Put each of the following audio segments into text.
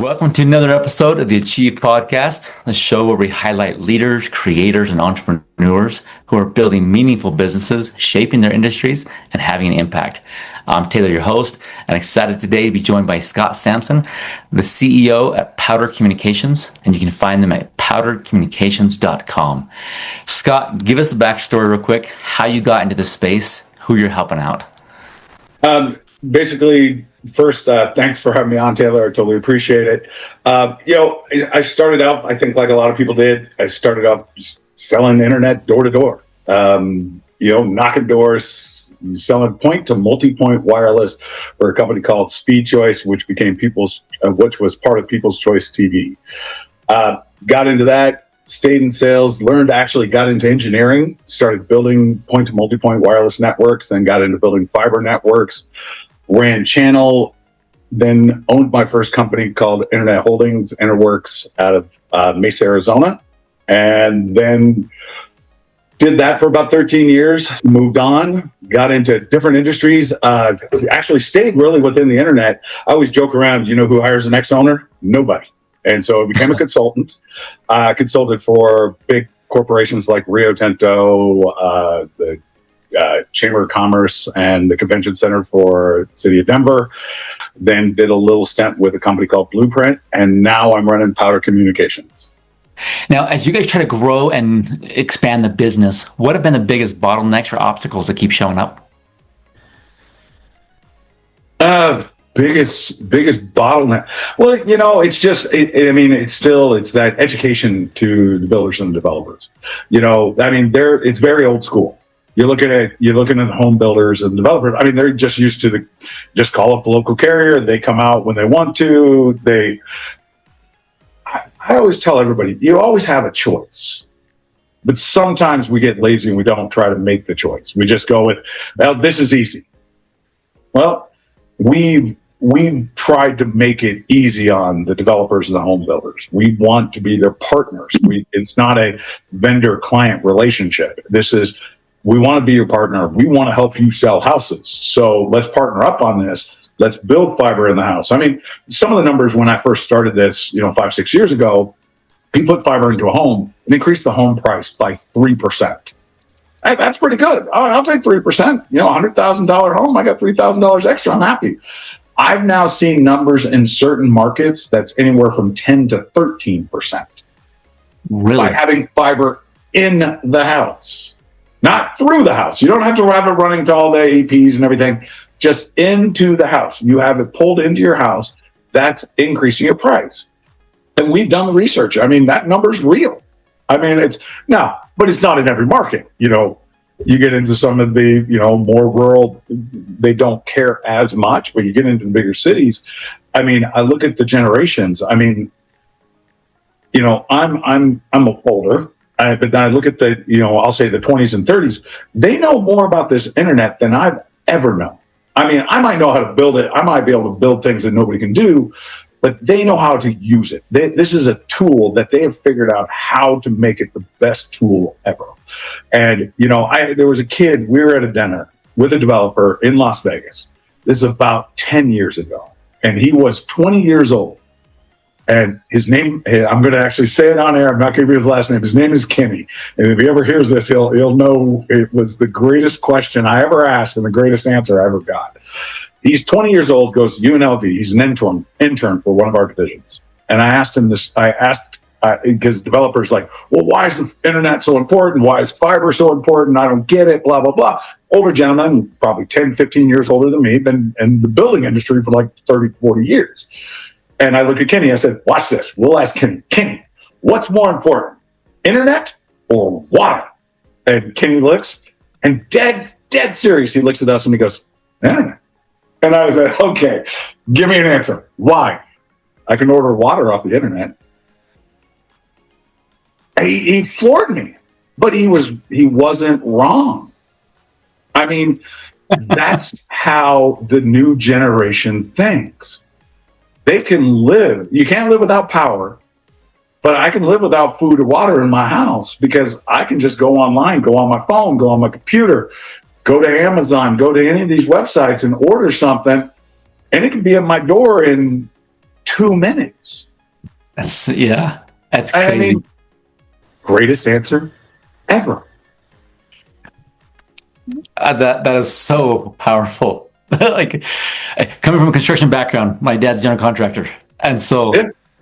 Welcome to another episode of the Achieve Podcast, the show where we highlight leaders, creators, and entrepreneurs who are building meaningful businesses, shaping their industries, and having an impact. I'm Taylor, your host, and excited today to be joined by Scott Sampson, the CEO at Powder Communications, and you can find them at powdercommunications.com. Scott, give us the backstory real quick, how you got into this space, who you're helping out. Basically, first, thanks for having me on, Taylor. I totally appreciate it. I started out, I think like a lot of people did, I started out selling internet door to door, knocking doors, selling point to multi-point wireless for a company called Speed Choice, which became which was part of People's Choice TV. Got into that, stayed in sales, got into engineering, started building point to multi-point wireless networks, then got into building fiber networks, ran channel, then owned my first company called Internet Holdings, Interworks, out of Mesa, Arizona, and then did that for about 13 years, moved on, got into different industries, actually stayed really within the internet. I always joke around, who hires an ex-owner? Nobody. And so I became a consultant, consulted for big corporations like Rio Tinto, the Chamber of Commerce and the Convention Center for the City of Denver. Then did a little stint with a company called Blueprint, and now I'm running Powder Communications. Now, as you guys try to grow and expand the business, what have been the biggest bottlenecks or obstacles that keep showing up? Biggest bottleneck. Well, it's that education to the builders and the developers. It's very old school. You're looking at the home builders and developers. They're just used to just call up the local carrier. They come out when they want to. I always tell everybody, you always have a choice, but sometimes we get lazy and we don't try to make the choice. We just go with, well, this is easy. Well, we've tried to make it easy on the developers and the home builders. We want to be their partners. It's not a vendor-client relationship. We want to be your partner. We want to help you sell houses. So let's partner up on this. Let's build fiber in the house. Some of the numbers when I first started this, 5-6 years ago, you put fiber into a home and increased the home price by 3%. Hey, that's pretty good. I'll take 3%. $100,000 home, I got $3,000 extra. I'm happy. I've now seen numbers in certain markets that's anywhere from 10 to 13%. Really? By having fiber in the house. Not through the house. You don't have to have it running to all the APs and everything. Just into the house. You have it pulled into your house. That's increasing your price. And we've done the research. That number's real. But it's not in every market. You get into some of the, more rural, they don't care as much, but you get into the bigger cities. I look at the generations. I'm older. But then I look at I'll say the 20s and 30s. They know more about this internet than I've ever known. I might know how to build it. I might be able to build things that nobody can do, but they know how to use it. This is a tool that they have figured out how to make it the best tool ever. And, there was a kid, we were at a dinner with a developer in Las Vegas. This is about 10 years ago. And he was 20 years old. And his name, I'm going to actually say it on air. I'm not going to give you his last name. His name is Kenny. And if he ever hears this, he'll know it was the greatest question I ever asked and the greatest answer I ever got. He's 20 years old, goes to UNLV. He's an intern for one of our divisions. And I asked him this, because developers like, well, why is the internet so important? Why is fiber so important? I don't get it, blah, blah, blah. Older gentleman, probably 10, 15 years older than me, been in the building industry for like 30, 40 years. And I looked at Kenny, I said, watch this. We'll ask Kenny. Kenny, what's more important, internet or water? And Kenny looks, and dead serious, he looks at us and he goes, internet. And I was like, okay, give me an answer. Why? I can order water off the internet. He floored me, but he wasn't wrong. That's how the new generation thinks. They can live. You can't live without power, but I can live without food or water in my house because I can just go online, go on my phone, go on my computer, go to Amazon, go to any of these websites and order something, and it can be at my door in 2 minutes. That's crazy. I mean, greatest answer ever. That is so powerful. Like, coming from a construction background, my dad's a general contractor, and so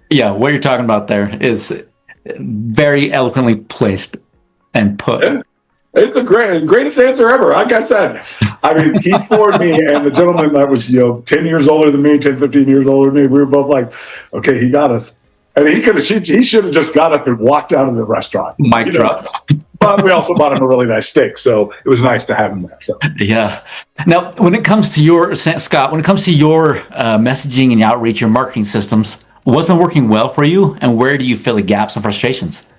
what you're talking about there is very eloquently placed and put. Yeah. It's a greatest answer ever. Like I said, I mean, he floored me, and the gentleman that was 10 years older than me, 10, 15 years older than me, we were both like, okay, he got us. And he should have just got up and walked out of the restaurant. Mic drop. But we also bought him a really nice steak, so it was nice to have him there. So yeah. Now, when it comes to your messaging and outreach, your marketing systems, what's been working well for you, and where do you feel the gaps and frustrations?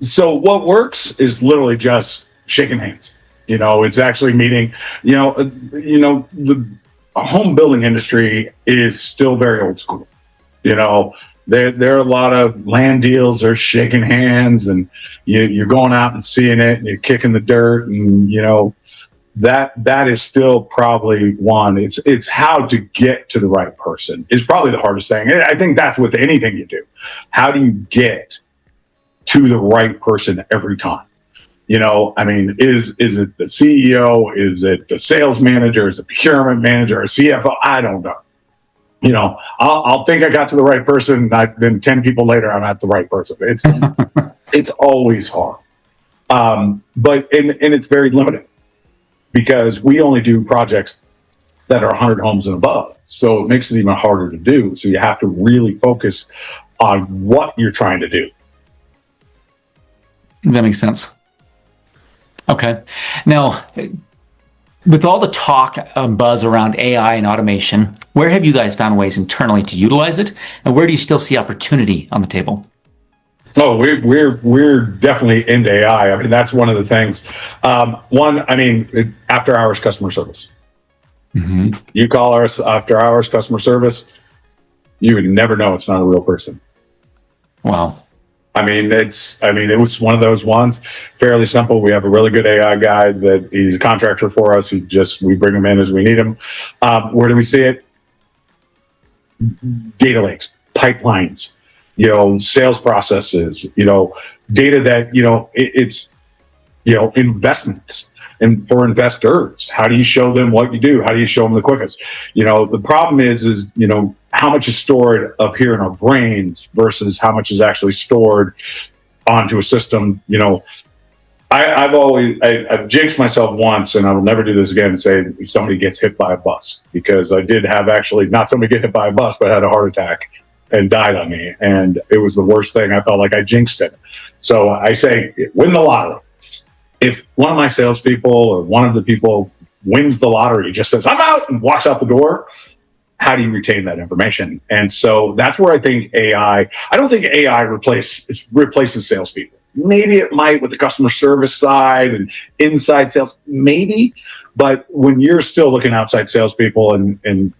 So what works is literally just shaking hands. It's actually meeting. The home building industry is still very old school. There are a lot of land deals. They're shaking hands, and you're going out and seeing it, and you're kicking the dirt, and that is still probably one. It's how to get to the right person is probably the hardest thing. I think that's with anything you do. How do you get to the right person every time? I mean, is it the CEO? Is it the sales manager? Is it procurement manager? Or CFO? I don't know. I'll think I got to the right person. Then 10 people later, I'm at the right person. It's always hard. But it's very limited because we only do projects that are 100 homes and above. So it makes it even harder to do. So you have to really focus on what you're trying to do. That makes sense. Okay. Now, with all the talk and buzz around AI and automation, where have you guys found ways internally to utilize it, and where do you still see opportunity on the table? Oh, we're definitely into AI. I mean, that's one of the things. After hours customer service. Mm-hmm. You call us after hours customer service, you would never know it's not a real person. Wow. It was one of those ones, fairly simple. We have a really good AI guy that he's a contractor for us. We bring him in as we need him. Where do we see it? Data lakes, pipelines, sales processes, data that, it's, investments. And for investors, how do you show them what you do? How do you show them the quickest? The problem is how much is stored up here in our brains versus how much is actually stored onto a system. I've jinxed myself once, and I will never do this again, and say somebody gets hit by a bus, because I did have actually not somebody get hit by a bus, but had a heart attack and died on me. And it was the worst thing. I felt like I jinxed it. So I say, win the lottery. If one of my salespeople or one of the people wins the lottery, just says, I'm out, and walks out the door, how do you retain that information? And so that's where I think I don't think AI replaces salespeople. Maybe it might with the customer service side and inside sales, maybe. But when you're still looking outside salespeople and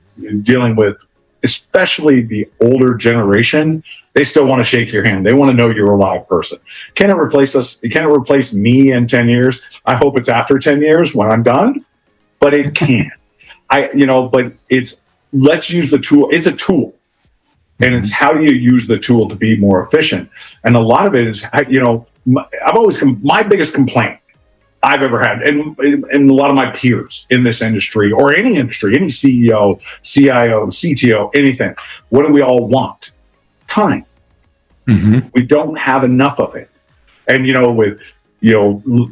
dealing with, especially the older generation, they still want to shake your hand. They want to know you're a live person. Can it replace us? Can it replace me in 10 years? I hope it's after 10 years when I'm done, but it can. But let's use the tool. It's a tool. And it's how do you use the tool to be more efficient? And a lot of it is, my biggest complaint I've ever had, and a lot of my peers in this industry or any industry, any CEO, CIO, CTO, anything, what do we all want? Time. Mm-hmm. We don't have enough of it. And, with,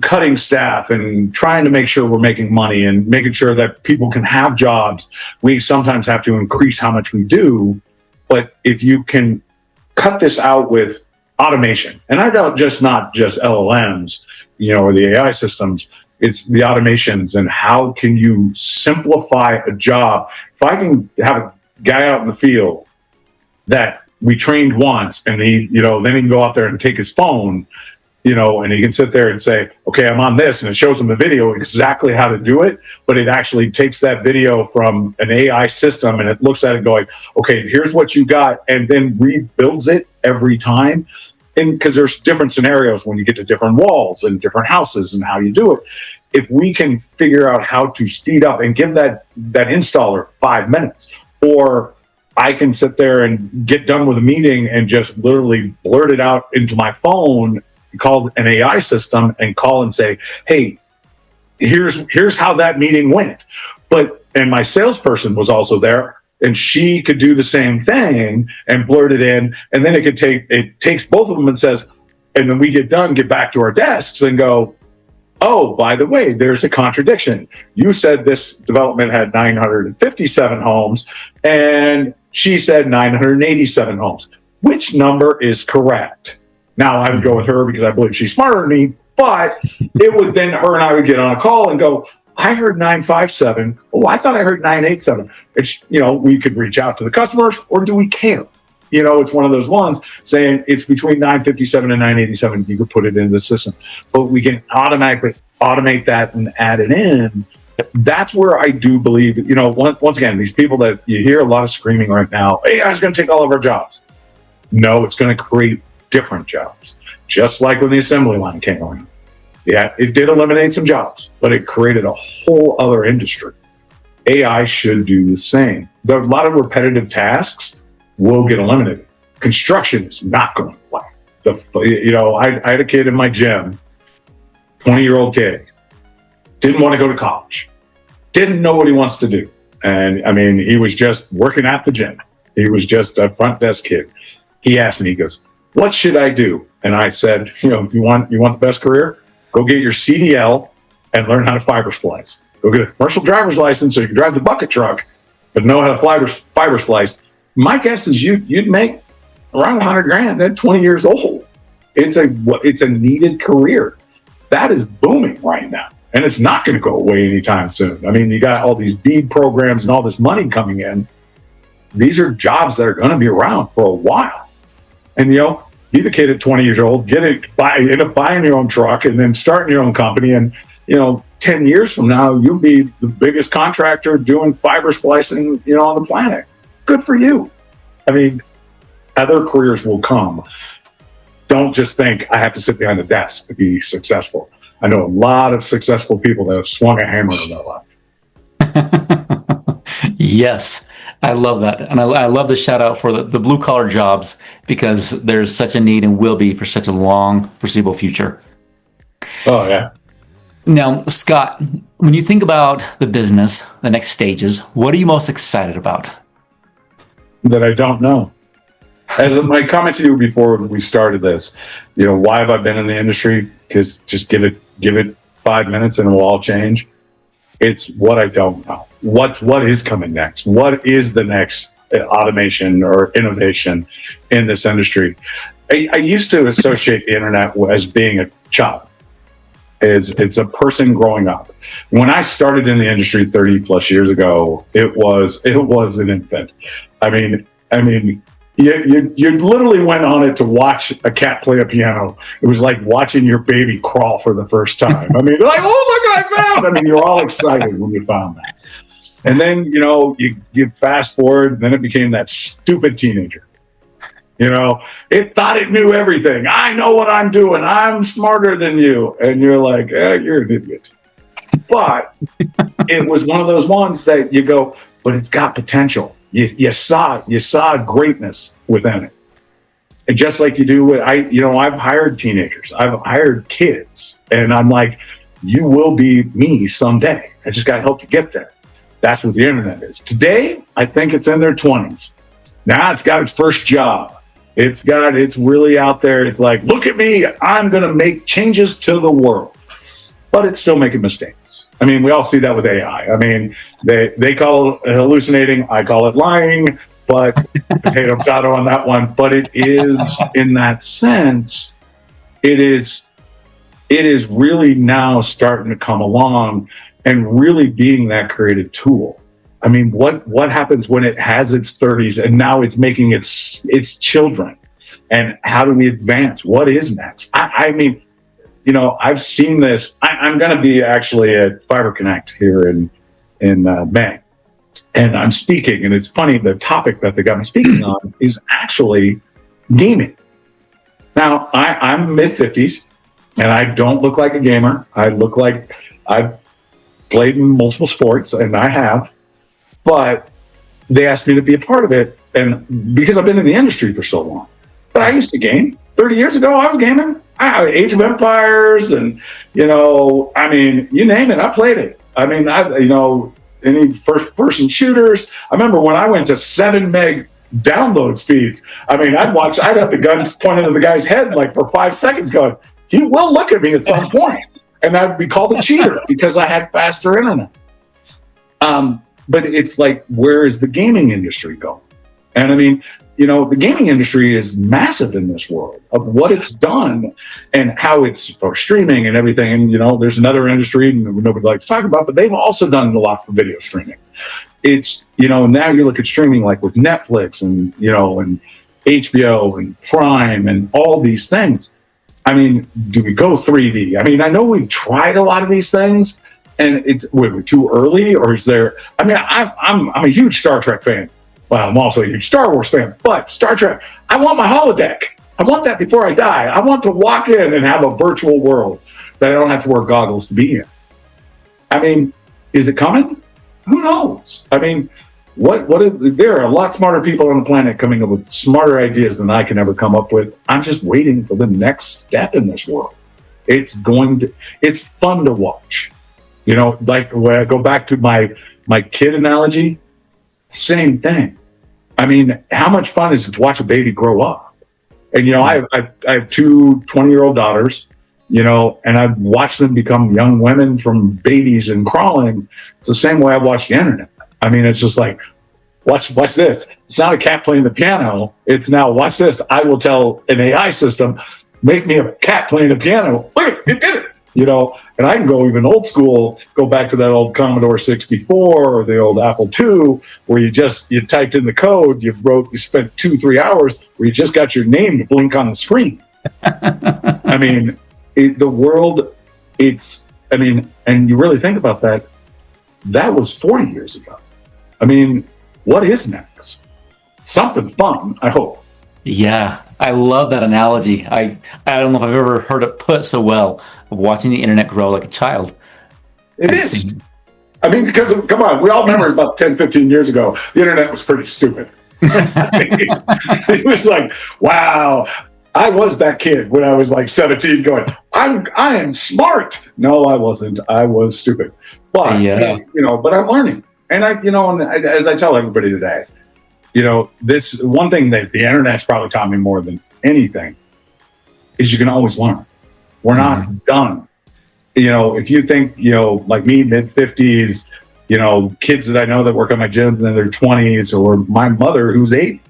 cutting staff and trying to make sure we're making money and making sure that people can have jobs, we sometimes have to increase how much we do. But if you can cut this out with automation, and I don't not just LLMs, or the AI systems, it's the automations and how can you simplify a job. If I can have a guy out in the field that we trained once and he, then he can go out there and take his phone, and he can sit there and say, okay, I'm on this, and it shows him a video exactly how to do it, but it actually takes that video from an AI system and it looks at it going, okay, here's what you got, and then rebuilds it every time. And because there's different scenarios when you get to different walls and different houses and how you do it. If we can figure out how to speed up and give that installer 5 minutes, or I can sit there and get done with a meeting and just literally blurt it out into my phone, call an AI system and call and say, hey, here's how that meeting went. And my salesperson was also there, and she could do the same thing and blurt it in. And then it takes both of them and says, and then we get back to our desks and go, oh, by the way, there's a contradiction. You said this development had 957 homes, and she said 987 homes. Which number is correct? Now, I would go with her because I believe she's smarter than me, but it would then her and I would get on a call and go, I heard 957. Oh, I thought I heard 987. It's, we could reach out to the customers, or do we care? It's one of those ones saying it's between 957 and 987. You could put it in the system, but we can automatically automate that and add it in. That's where I do believe, once again, these people that you hear a lot of screaming right now, AI is going to take all of our jobs. No, it's going to create different jobs. Just like when the assembly line came around. Yeah, it did eliminate some jobs, but it created a whole other industry. AI should do the same. There are a lot of repetitive tasks will get eliminated. Construction is not going away. I had a kid in my gym, 20-year-old kid, didn't want to go to college, didn't know what he wants to do. And I mean, he was just working at the gym. He was just a front desk kid. He asked me, he goes, what should I do? And I said, you want the best career? Go get your CDL and learn how to fiber splice. Go get a commercial driver's license so you can drive the bucket truck, but know how to fiber splice. My guess is you'd make around $100,000 at 20 years old. It's a needed career. That is booming right now. And it's not going to go away anytime soon. I mean, you got all these BEAD programs and all this money coming in. These are jobs that are going to be around for a while. And, be the kid at 20 years old, end up buying your own truck and then starting your own company. And, 10 years from now, you'll be the biggest contractor doing fiber splicing, on the planet. Good for you. I mean, other careers will come. Don't just think I have to sit behind the desk to be successful. I know a lot of successful people that have swung a hammer in their life. Yes, I love that. And I love the shout out for the blue collar jobs, because there's such a need and will be for such a long foreseeable future. Oh, yeah. Now, Scott, when you think about the business, the next stages, what are you most excited about? That I don't know. As my comment to you before we started this, why have I been in the industry? Because just give it 5 minutes and it will all change. It's what I don't know. What is coming next? What is the next automation or innovation in this industry? I used to associate the internet as being a child. It's a person growing up. When I started in the industry 30 plus years ago, it was an infant. I mean, you literally went on it to watch a cat play a piano. It was like watching your baby crawl for the first time. I mean, like, oh, look what I found. I mean, you're all excited when you found that. And then, you fast forward, and then it became that stupid teenager. It thought it knew everything. I know what I'm doing. I'm smarter than you. And you're like, you're an idiot. But it was one of those ones that you go, but it's got potential. You saw greatness within it. And just like you do with, I've hired teenagers, I've hired kids, and I'm like, you will be me someday. I just got to help you get there. That's what the internet is. Today, I think it's in their 20s. Now it's got its first job. It's really out there. It's like, look at me, I'm going to make changes to the world. But it's still making mistakes. I mean, we all see that with AI. I mean, they call it hallucinating. I call it lying, but potato on that one. But it is, in that sense, it is really now starting to come along and really being that creative tool. I mean, what happens when it has its 30s and now it's making its children? And how do we advance? What is next? I mean, I've seen this. I'm going to be actually at Fiber Connect here in May, and I'm speaking. And it's funny, the topic that they got me speaking on is actually gaming. Now, I'm mid-50s, and I don't look like a gamer. I look like I've played in multiple sports, and I have. But they asked me to be a part of it, and because I've been in the industry for so long. But I used to game. 30 years ago, I was gaming. Age of Empires, and you name it, I played it. Any first-person shooters. I remember when I went to 7 meg download speeds. I'd have the guns pointed at the guy's head like for 5 seconds, going, he will look at me at some point, and I'd be called a cheater because I had faster internet. But it's like, where is the gaming industry going? And the gaming industry is massive in this world of what it's done and how it's for streaming and everything. And, there's another industry nobody likes to talk about, but they've also done a lot for video streaming. It's, now you look at streaming like with Netflix and, and HBO and Prime and all these things. Do we go 3D? I know we've tried a lot of these things, and we're too early, or is there? I'm a huge Star Trek fan. Well, I'm also a huge Star Wars fan, but Star Trek, I want my holodeck. I want that before I die. I want to walk in and have a virtual world that I don't have to wear goggles to be in. Is it coming? Who knows? There are a lot smarter people on the planet coming up with smarter ideas than I can ever come up with. I'm just waiting for the next step in this world. It's fun to watch. Like when I go back to my kid analogy, same thing. How much fun is it to watch a baby grow up? And, I have 2 20-year-old daughters, and I've watched them become young women from babies and crawling. It's the same way I watch the internet. It's just like, watch this. It's not a cat playing the piano. It's now, watch this. I will tell an AI system, make me a cat playing the piano. Look, it did it. And I can go even old school, go back to that old Commodore 64 or the old Apple II, where you typed in the code, you spent 2-3 hours where you just got your name to blink on the screen. The world, and you really think about that, that was 40 years ago. What is next? Something fun, I hope. Yeah, I love that analogy. I don't know if I've ever heard it put so well, of watching the internet grow like a child. It is. Because, come on, we all remember about 10, 15 years ago, the internet was pretty stupid. It was like, wow, I was that kid when I was like 17 going, I am smart. No, I wasn't. I was stupid. But, but I'm learning. And as I tell everybody today, this one thing that the internet's probably taught me more than anything is you can always learn. We're not done. If you think, like me, mid-50s, kids that I know that work at my gym in their 20s, or my mother who's 80,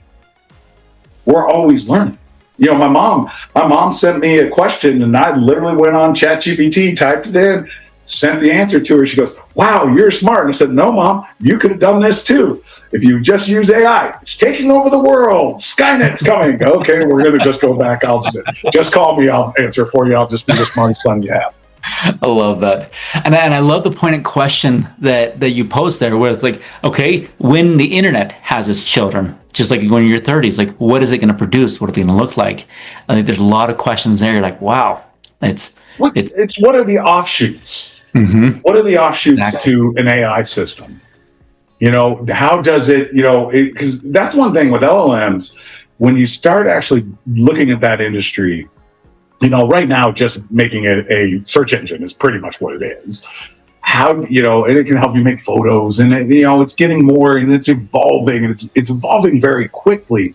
we're always learning. My mom sent me a question, and I literally went on ChatGPT, typed it in, sent the answer to her. She goes, wow, you're smart. And I said, no, Mom, you could have done this too. If you just use AI, it's taking over the world. Skynet's coming. Okay, we're going to just go back. I'll just call me. I'll answer for you. I'll just be the smartest son you have. I love that. And I love the pointed question that you posed there, where it's like, okay, when the internet has its children, just like going in your 30s, like, what is it going to produce? What are they going to look like? I think there's a lot of questions there. You're like, wow, it's what are the offshoots? Mm-hmm. What are the offshoots to an AI system? How does it, because that's one thing with LLMs, when you start actually looking at that industry, right now, just making it a search engine is pretty much what it is. How, and it can help you make photos, and it's getting more, and it's evolving, and it's evolving very quickly.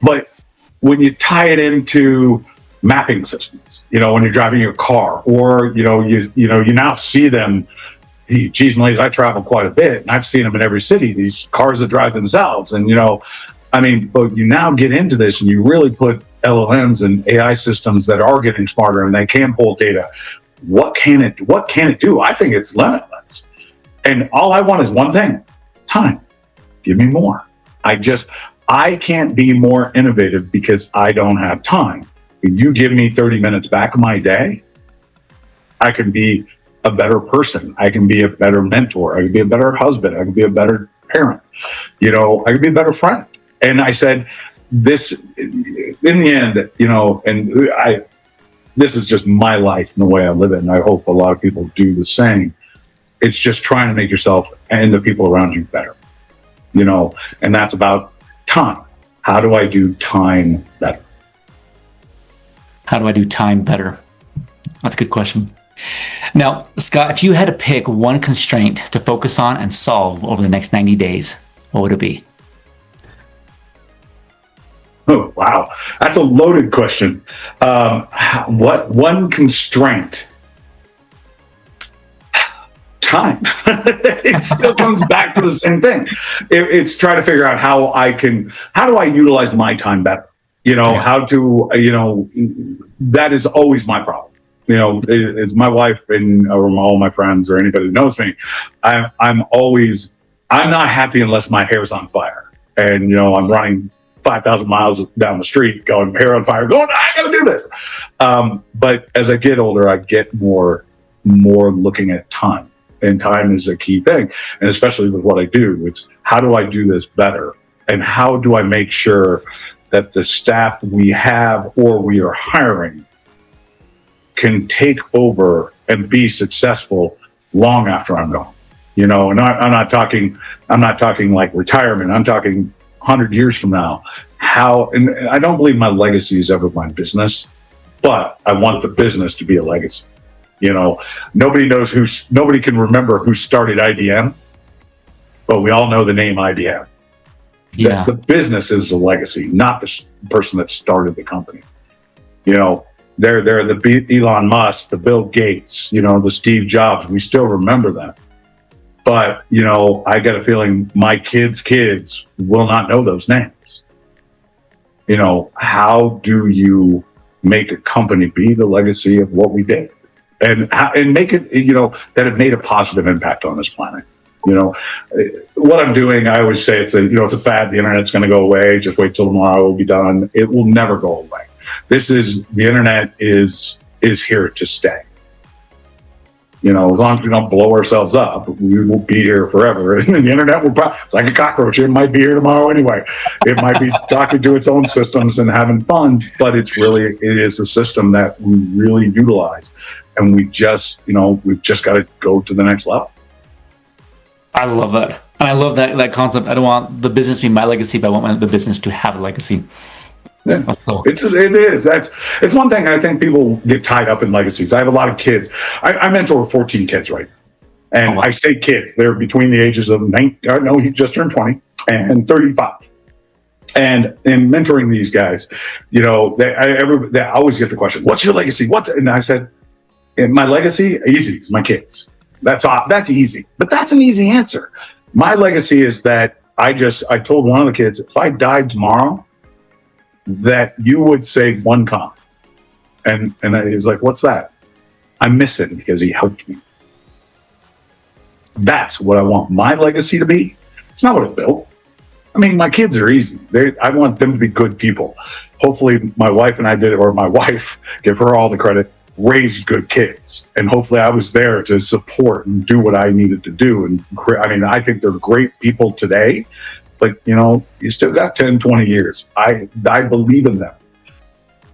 But when you tie it into mapping systems, when you're driving your car, or you now see them. Geez, Malaise, I travel quite a bit, and I've seen them in every city. These cars that drive themselves, and but you now get into this, and you really put LLMs and AI systems that are getting smarter, and they can pull data. What can it do? I think it's limitless, and all I want is one thing: time. Give me more. I can't be more innovative because I don't have time. When you give me 30 minutes back of my day, I can be a better person. I can be a better mentor. I can be a better husband. I can be a better parent. I can be a better friend. And I said, this, in the end, and this is just my life and the way I live it. And I hope a lot of people do the same. It's just trying to make yourself and the people around you better, and that's about time. How do I do time better? How do I do time better? That's a good question. Now, Scott, if you had to pick one constraint to focus on and solve over the next 90 days, what would it be? Oh, wow. That's a loaded question. What one constraint? Time. It still comes back to the same thing. It's trying to figure out how do I utilize my time better? How to, that is always my problem. It's my wife and or all my friends or anybody who knows me. I'm not happy unless my hair's on fire. And, I'm running 5,000 miles down the street going hair on fire, going, I got to do this. But as I get older, I get more looking at time. And time is a key thing. And especially with what I do, it's how do I do this better? And how do I make sure that the staff we have or we are hiring can take over and be successful long after I'm gone? And I'm not talking like retirement. I'm talking 100 years from now. And I don't believe my legacy is ever my business, but I want the business to be a legacy. Nobody can remember who started IBM, but we all know the name IBM. Yeah. The business is the legacy, not the person that started the company. They're the Elon Musk, the Bill Gates, the Steve Jobs. We still remember them. But, I got a feeling my kids will not know those names. How do you make a company be the legacy of what we did? And make it, that it made a positive impact on this planet. What I'm doing, I always say it's a fad. The internet's going to go away. Just wait till tomorrow. It'll be done. It will never go away. The internet is here to stay. As long as we don't blow ourselves up, we will be here forever. And the internet will it's like a cockroach. It might be here tomorrow anyway. It might be talking to its own systems and having fun, but it is a system that we really utilize. And we've just got to go to the next level. I love that. And I love that concept. I don't want the business to be my legacy, but I want the business to have a legacy. Yeah, it is. It's one thing. I think people get tied up in legacies. I have a lot of kids. I mentor 14 kids right now. And I say kids. They're between the ages of he just turned 20 and 35. And in mentoring these guys, they always get the question, what's your legacy? And I said, my legacy, easy, is my kids. That's easy. But that's an easy answer. My legacy is that I told one of the kids, if I died tomorrow, that you would say one comment. And he was like, what's that? I miss him because he helped me. That's what I want my legacy to be. It's not what it built. I mean, my kids are easy. I want them to be good people. Hopefully my wife and I did it, or my wife, give her all the credit, raised good kids. And hopefully I was there to support and do what I needed to do. And I think they're great people today, but you still got 10, 20 years. I believe in them,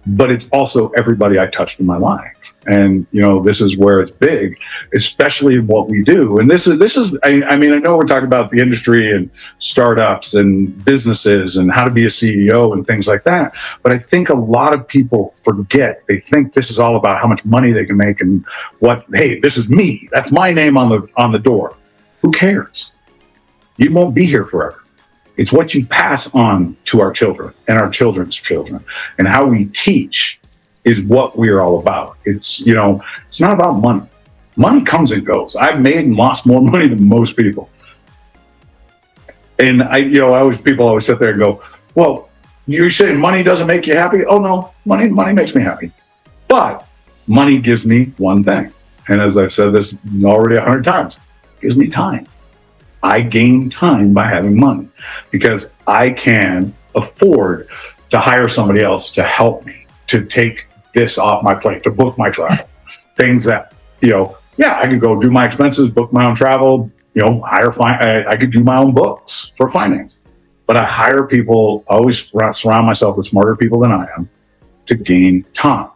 but it's also everybody I touched in my life. And, this is where it's big, especially in what we do. And this is, I know we're talking about the industry and startups and businesses and how to be a CEO and things like that. But I think a lot of people forget, they think this is all about how much money they can make and hey, this is me. That's my name on the door. Who cares? You won't be here forever. It's what you pass on to our children and our children's children, and how we teach is what we're all about. It's not about money. Money comes and goes. I've made and lost more money than most people. And people always sit there and go, well, you say money doesn't make you happy? Oh no, money makes me happy. But money gives me one thing. And as I've said this already 100 times, it gives me time. I gain time by having money because I can afford to hire somebody else to help me, to take this off my plate, to book my travel. Things that, I could go do my expenses, book my own travel, I could do my own books for finance. But I hire people, always surround myself with smarter people than I am to gain time.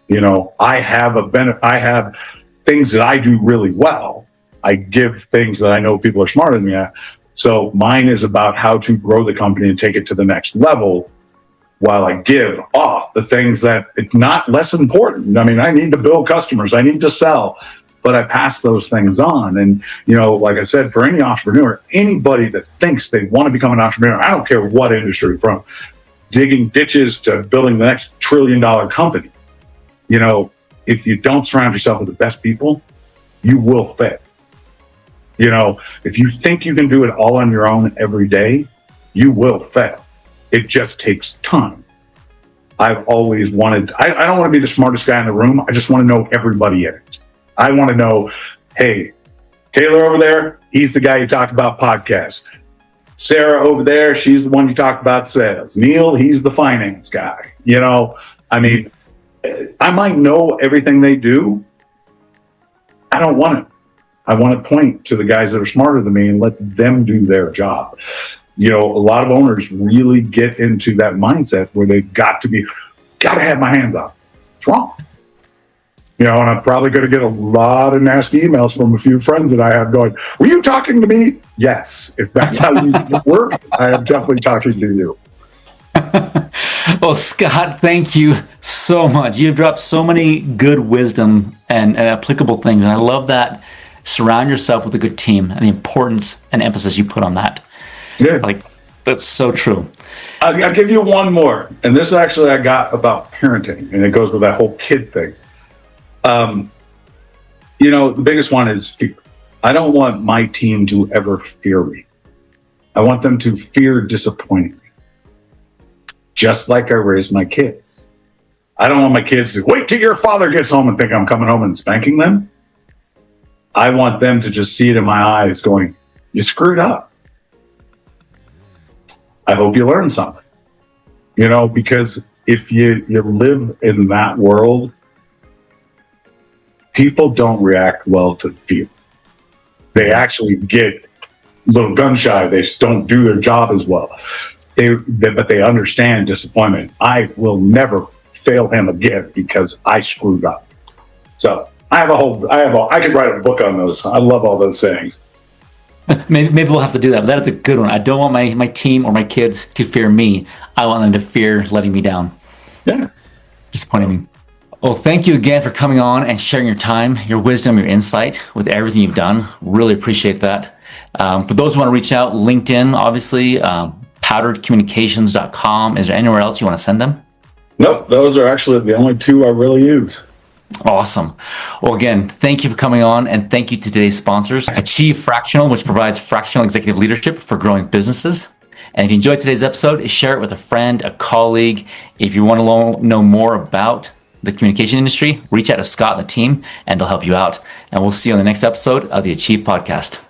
I have things that I do really well. I give things that I know people are smarter than me at. So mine is about how to grow the company and take it to the next level, while I give off the things that it's not less important. I mean, I need to build customers, I need to sell, but I pass those things on. And, like I said, for any entrepreneur, anybody that thinks they want to become an entrepreneur, I don't care what industry, from digging ditches to building the next $1 trillion company, if you don't surround yourself with the best people, you will fail. If you think you can do it all on your own every day, you will fail. It just takes time. I've always wanted, I don't want to be the smartest guy in the room. I just want to know everybody in it. I want to know, hey, Taylor over there, he's the guy you talk about podcasts. Sarah over there, she's the one you talk about sales. Neil, he's the finance guy. I mean, I might know everything they do. I don't want to. I want to point to the guys that are smarter than me and let them do their job. A lot of owners really get into that mindset where they've got to have my hands on. It's wrong. And I'm probably going to get a lot of nasty emails from a few friends that I have going, were you talking to me? Yes. If that's how you work, I am definitely talking to you. Well, Scott, thank you so much. You've dropped so many good wisdom and applicable things. And I love that. Surround yourself with a good team and the importance and emphasis you put on that. Yeah. That's so true. I'll give you one more. And this actually I got about parenting, and it goes with that whole kid thing. The biggest one is fear. I don't want my team to ever fear me. I want them to fear disappointing me. Just like I raised my kids. I don't want my kids to wait till your father gets home and think I'm coming home and spanking them. I want them to just see it in my eyes going, you screwed up. I hope you learned something. Because if you live in that world, people don't react well to fear. They actually get a little gun shy. They just don't do their job as well. But they understand disappointment. I will never fail him again because I screwed up. So I could write a book on those. I love all those sayings. Maybe we'll have to do that. But that is a good one. I don't want my team or my kids to fear me. I want them to fear letting me down. Yeah. Disappointing me. Well, thank you again for coming on and sharing your time, your wisdom, your insight with everything you've done. Really appreciate that. For those who want to reach out, LinkedIn, obviously, powderedcommunications.com. Is there anywhere else you want to send them? Nope. Those are actually the only two I really use. Awesome. Well, again, thank you for coming on, and thank you to today's sponsors, Achieve Fractional, which provides fractional executive leadership for growing businesses. And if you enjoyed today's episode, share it with a friend, a colleague. If you want to know more about the communication industry, reach out to Scott and the team, and they'll help you out. And we'll see you on the next episode of the Achieve Podcast.